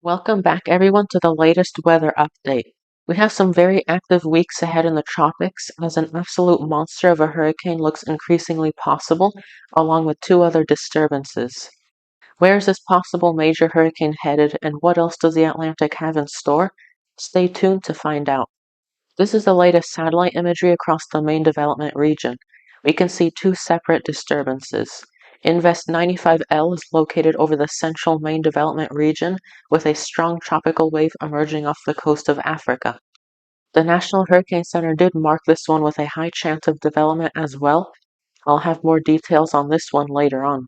Welcome back everyone to the latest weather update. We have some very active weeks ahead in the tropics as an absolute monster of a hurricane looks increasingly possible, along with two other disturbances. Where is this possible major hurricane headed and what else does the Atlantic have in store? Stay tuned to find out. This is the latest satellite imagery across the main development region. We can see two separate disturbances. Invest 95L is located over the central main development region with a strong tropical wave emerging off the coast of Africa. The National Hurricane Center did mark this one with a high chance of development as well. I'll have more details on this one later on.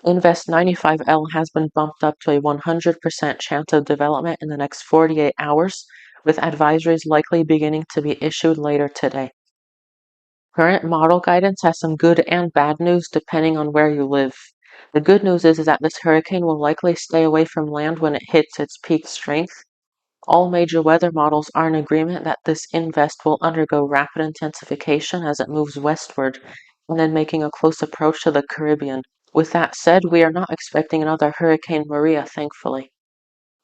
Invest 95L has been bumped up to a 100% chance of development in the next 48 hours, with advisories likely beginning to be issued later today. Current model guidance has some good and bad news depending on where you live. The good news is that this hurricane will likely stay away from land when it hits its peak strength. All major weather models are in agreement that this invest will undergo rapid intensification as it moves westward and then making a close approach to the Caribbean. With that said, we are not expecting another Hurricane Maria, thankfully.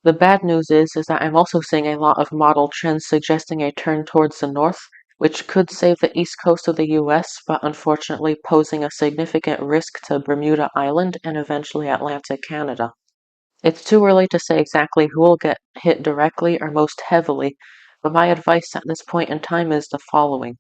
The bad news is that I'm also seeing a lot of model trends suggesting a turn towards the north, which could save the east coast of the US, but unfortunately posing a significant risk to Bermuda Island and eventually Atlantic Canada. It's too early to say exactly who will get hit directly or most heavily, but my advice at this point in time is the following.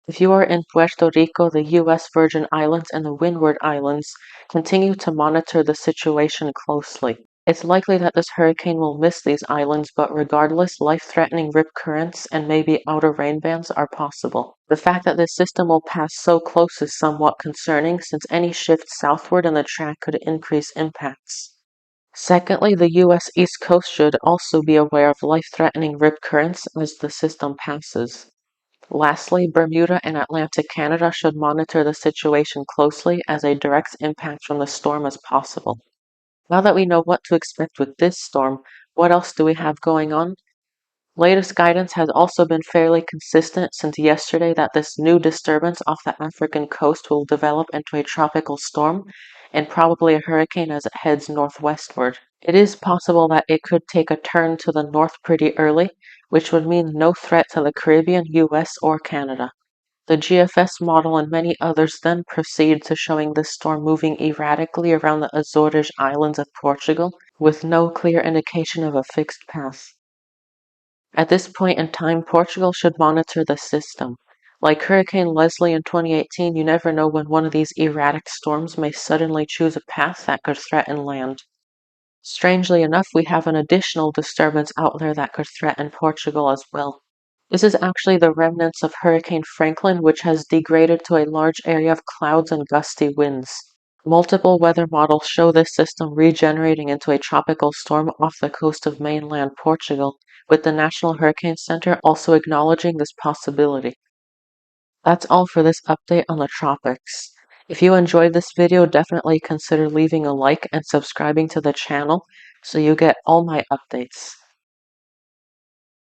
If you are in Puerto Rico, the US Virgin Islands, and the Windward Islands, continue to monitor the situation closely. It's likely that this hurricane will miss these islands, but regardless, life-threatening rip currents and maybe outer rain bands are possible. The fact that this system will pass so close is somewhat concerning, since any shift southward in the track could increase impacts. Secondly, the U.S. East Coast should also be aware of life-threatening rip currents as the system passes. Lastly, Bermuda and Atlantic Canada should monitor the situation closely as a direct impact from the storm is possible. Now that we know what to expect with this storm, what else do we have going on? Latest guidance has also been fairly consistent since yesterday that this new disturbance off the African coast will develop into a tropical storm and probably a hurricane as it heads northwestward. It is possible that it could take a turn to the north pretty early, which would mean no threat to the Caribbean, US, or Canada. The GFS model and many others then proceed to showing this storm moving erratically around the Azores Islands of Portugal, with no clear indication of a fixed path. At this point in time, Portugal should monitor the system. Like Hurricane Leslie in 2018, you never know when one of these erratic storms may suddenly choose a path that could threaten land. Strangely enough, we have an additional disturbance out there that could threaten Portugal as well. This is actually the remnants of Hurricane Franklin, which has degraded to a large area of clouds and gusty winds. Multiple weather models show this system regenerating into a tropical storm off the coast of mainland Portugal, with the National Hurricane Center also acknowledging this possibility. That's all for this update on the tropics. If you enjoyed this video, definitely consider leaving a like and subscribing to the channel so you get all my updates.